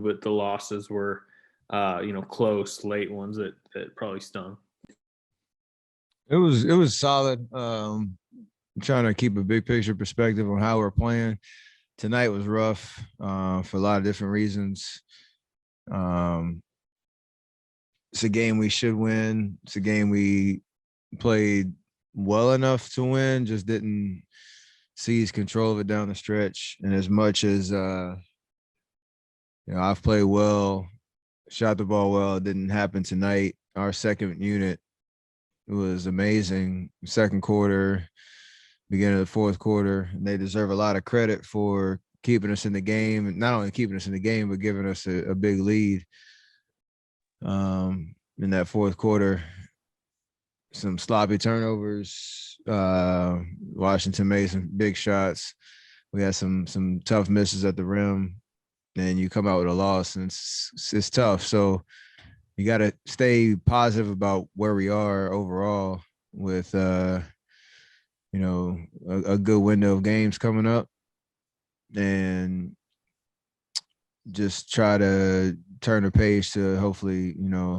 but the losses were, close, late ones that probably stung. It was solid. Trying to keep a big picture perspective on how we're playing. Tonight was rough for a lot of different reasons. It's a game we should win. It's a game we played well enough to win, just didn't seize control of it down the stretch. And as much as I've played well, shot the ball well, it didn't happen tonight. Our second unit was amazing. Second quarter, beginning of the fourth quarter, and they deserve a lot of credit for keeping us in the game, and not only keeping us in the game, but giving us a big lead in that fourth quarter. Some sloppy turnovers. Washington made some big shots. We had some tough misses at the rim, and you come out with a loss, and it's tough. So you got to stay positive about where we are overall with a good window of games coming up, and just try to turn the page to hopefully,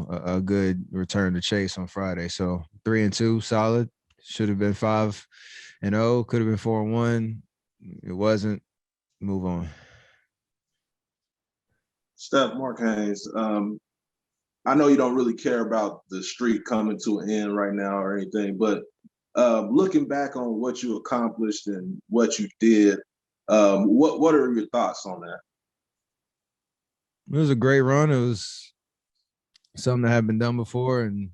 a good return to chase on Friday. So 3-2, solid. Should have been 5-0, could have been 4-1. It wasn't. Move on. Steph, Mark Haynes, I know you don't really care about the streak coming to an end right now or anything, but looking back on what you accomplished and what you did, what are your thoughts on that? It was a great run. It was something that had been done before, and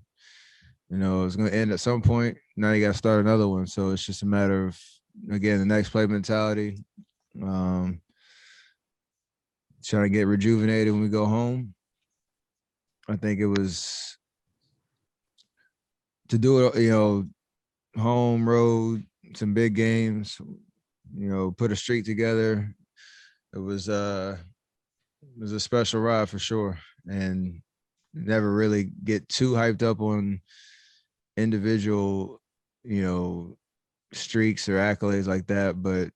it was going to end at some point. Now you got to start another one. So it's just a matter of, again, the next play mentality. Trying to get rejuvenated when we go home. I think it was to do it, home, road, some big games, put a streak together. It was a special ride for sure, and never really get too hyped up on individual, streaks or accolades like that. But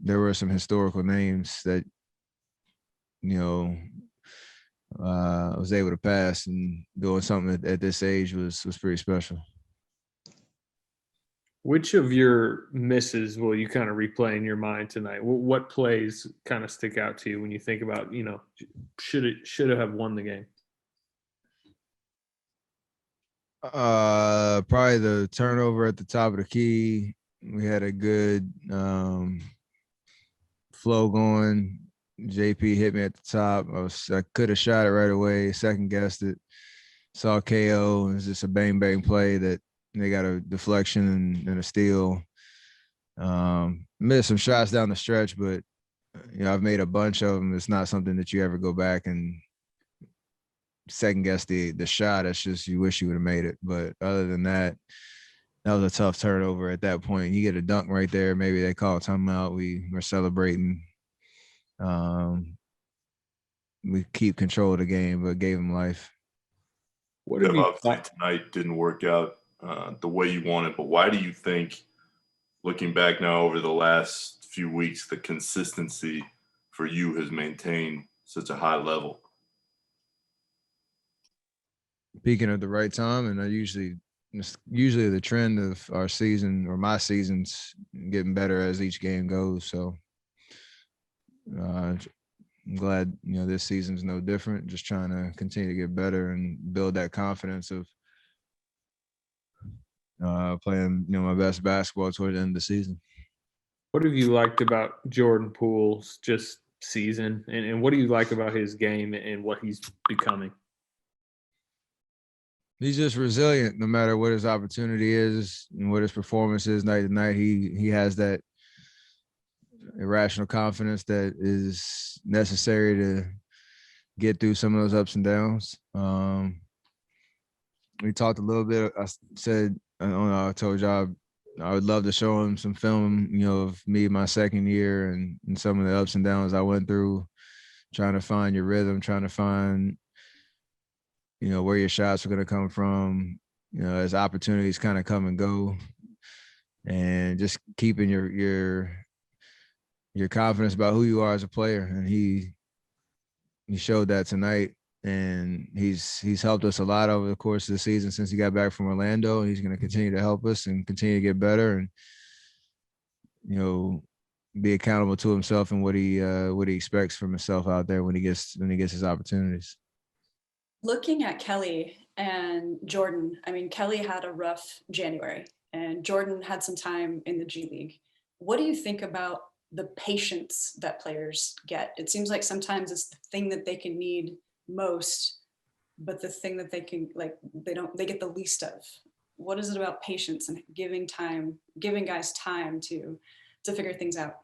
there were some historical names that, I was able to pass, and doing something at this age was pretty special. Which of your misses will you kind of replay in your mind tonight? What plays kind of stick out to you when you think about, should have won the game? Probably the turnover at the top of the key. We had a good flow going. JP hit me at the top. I could have shot it right away. Second guessed it. Saw KO. It was just a bang bang play that they got a deflection and a steal. Missed some shots down the stretch, but I've made a bunch of them. It's not something that you ever go back and second guess the shot. It's just you wish you would have made it. But other than that, that was a tough turnover at that point. You get a dunk right there. Maybe they call a timeout. We were celebrating. We keep control of the game, but gave them life. What have you thought tonight didn't work out the way you wanted, but why do you think, looking back now over the last few weeks, the consistency for you has maintained such a high level? Peaking at the right time, and usually the trend of our season or my season's getting better as each game goes. So I'm glad this season's no different. Just trying to continue to get better and build that confidence of playing my best basketball toward the end of the season. What have you liked about Jordan Poole's just season, and what do you like about his game and what he's becoming? He's just resilient no matter what his opportunity is and what his performance is night to night. He has that irrational confidence that is necessary to get through some of those ups and downs. We talked a little bit. I said, I told y'all I would love to show him some film, of me my second year and some of the ups and downs I went through, trying to find your rhythm, trying to find, where your shots are going to come from, as opportunities kind of come and go, and just keeping your confidence about who you are as a player. And he he showed that tonight, and he's helped us a lot over the course of the season since he got back from Orlando, and he's going to continue to help us and continue to get better and, you know, be accountable to himself and what he expects from himself out there when he gets his opportunities. Looking at Kelly and Jordan, I mean, Kelly had a rough January and Jordan had some time in the G League. What do you think about the patience that players get? It seems like sometimes it's the thing that they can need most, but the thing that they can, like, they get the least of. What is it about patience and giving guys time to figure things out?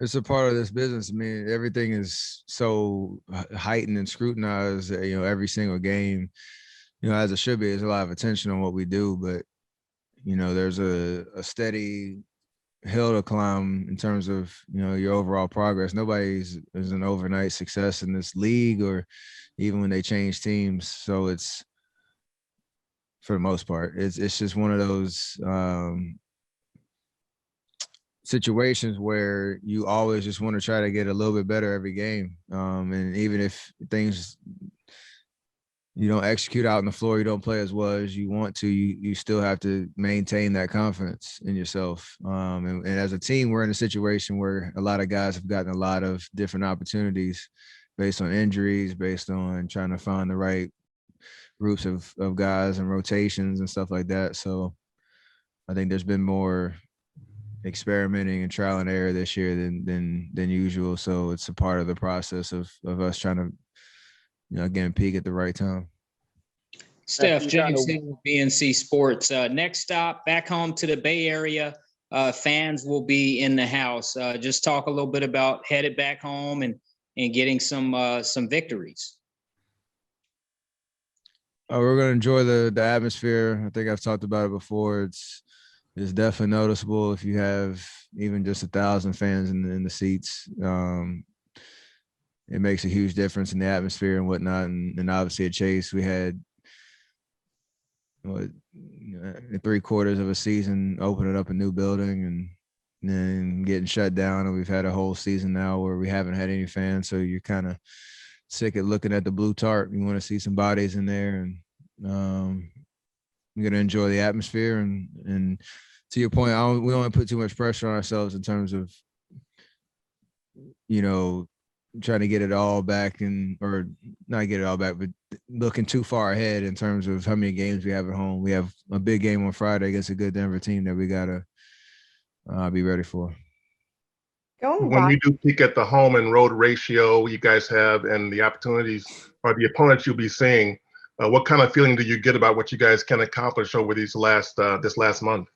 It's a part of this business. I mean, everything is so heightened and scrutinized, you know, every single game, you know, as it should be. There's a lot of attention on what we do, but, you know, there's a steady hill to climb in terms of, you know, your overall progress. Nobody's is an overnight success in this league or even when they change teams. So it's, for the most part, it's just one of those situations where you always just want to try to get a little bit better every game. And even if things you don't execute out on the floor, you don't play as well as you want to, you still have to maintain that confidence in yourself. And as a team, we're in a situation where a lot of guys have gotten a lot of different opportunities based on injuries, based on trying to find the right groups of guys and rotations and stuff like that. So I think there's been more experimenting and trial and error this year than usual. So it's a part of the process of us trying to, you know, again, peak at the right time. Steph, James Hill with BNC Sports. Next stop, back home to the Bay Area. Fans will be in the house. Just talk a little bit about headed back home and getting some victories. We're going to enjoy the atmosphere. I think I've talked about it before. It's definitely noticeable if you have even just 1,000 fans in the seats. It makes a huge difference in the atmosphere and whatnot. And obviously at Chase, we had 3/4 of a season opening up a new building and then getting shut down. And we've had a whole season now where we haven't had any fans. So you're kind of sick of looking at the blue tarp. You want to see some bodies in there, and you're going to enjoy the atmosphere. And to your point, we don't want to put too much pressure on ourselves in terms of, you know, trying to get it all back or not get it all back, but looking too far ahead in terms of how many games we have at home. We have a big game on Friday against a good Denver team that we got to be ready for. When you do peak at the home and road ratio you guys have and the opportunities or the opponents you'll be seeing, what kind of feeling do you get about what you guys can accomplish over this last month?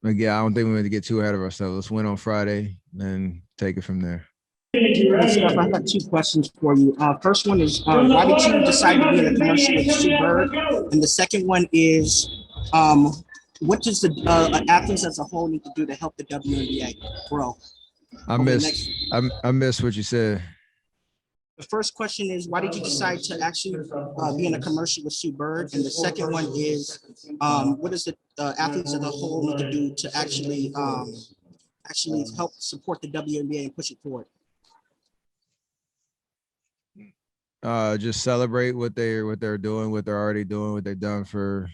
Yeah, I don't think we need to get too ahead of ourselves. Let's win on Friday and take it from there. Steph, I got 2 questions for you. First one is, why did you decide to be in a commercial with Sue Bird? And the second one is, what does the athletes as a whole need to do to help the WNBA grow? I missed what you said. The first question is, why did you decide to actually be in a commercial with Sue Bird? And the second one is, what does the athletes as a whole need to do to actually help support the WNBA and push it forward? Just celebrate what they're doing, what they're already doing, what they've done for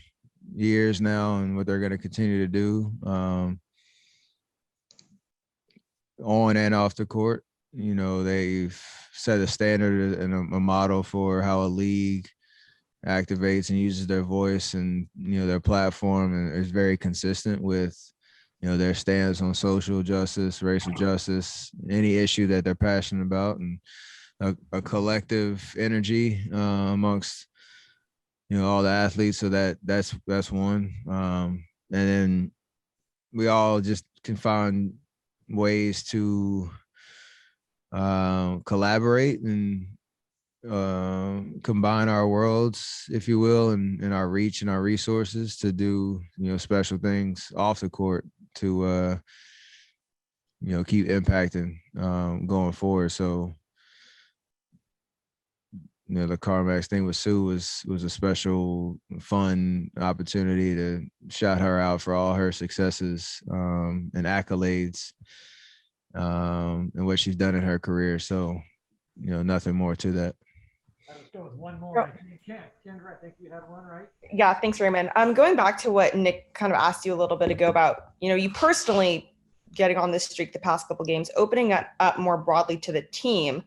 years now, and what they're going to continue to do on and off the court. You know, they've set a standard and a model for how a league activates and uses their voice and, you know, their platform, and is very consistent with, you know, their stance on social justice, racial justice, any issue that they're passionate about, and a collective energy amongst, you know, all the athletes. So that's one. And then we all just can find ways to collaborate and combine our worlds, if you will, and our reach and our resources to do, you know, special things off the court to you know, keep impacting going forward. So, you know, the CarMax thing with Sue was a special, fun opportunity to shout her out for all her successes and accolades and what she's done in her career. So, nothing more to that. Let's go with one more. I think Kendra, I think you had one, right? Yeah, thanks, Raymond. Going back to what Nick kind of asked you a little bit ago about, you personally getting on this streak the past couple games, opening it up more broadly to the team.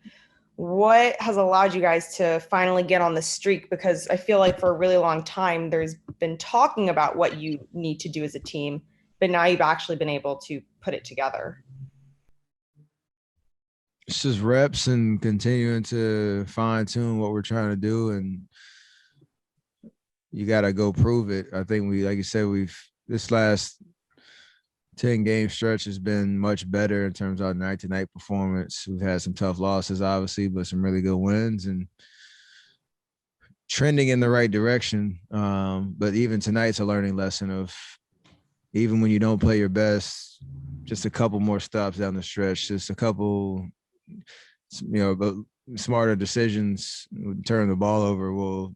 What has allowed you guys to finally get on the streak? Because I feel like for a really long time, there's been talking about what you need to do as a team, but now you've actually been able to put it together. It's just reps and continuing to fine tune what we're trying to do. And you got to go prove it. I think like you said, this last 10 game stretch has been much better in terms of our night to night performance. We've had some tough losses, obviously, but some really good wins and trending in the right direction. But even tonight's a learning lesson of, even when you don't play your best, just a couple more stops down the stretch, just a couple, but smarter decisions, turn the ball over will,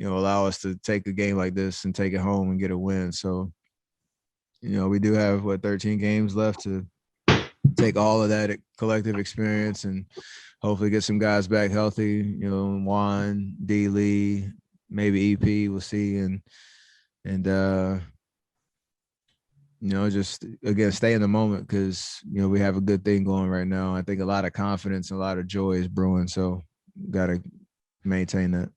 allow us to take a game like this and take it home and get a win. So, we do have 13 games left to take all of that collective experience and hopefully get some guys back healthy. Juan, D. Lee, maybe EP, we'll see, and just again stay in the moment because we have a good thing going right now. I think a lot of confidence and a lot of joy is brewing, so got to maintain that.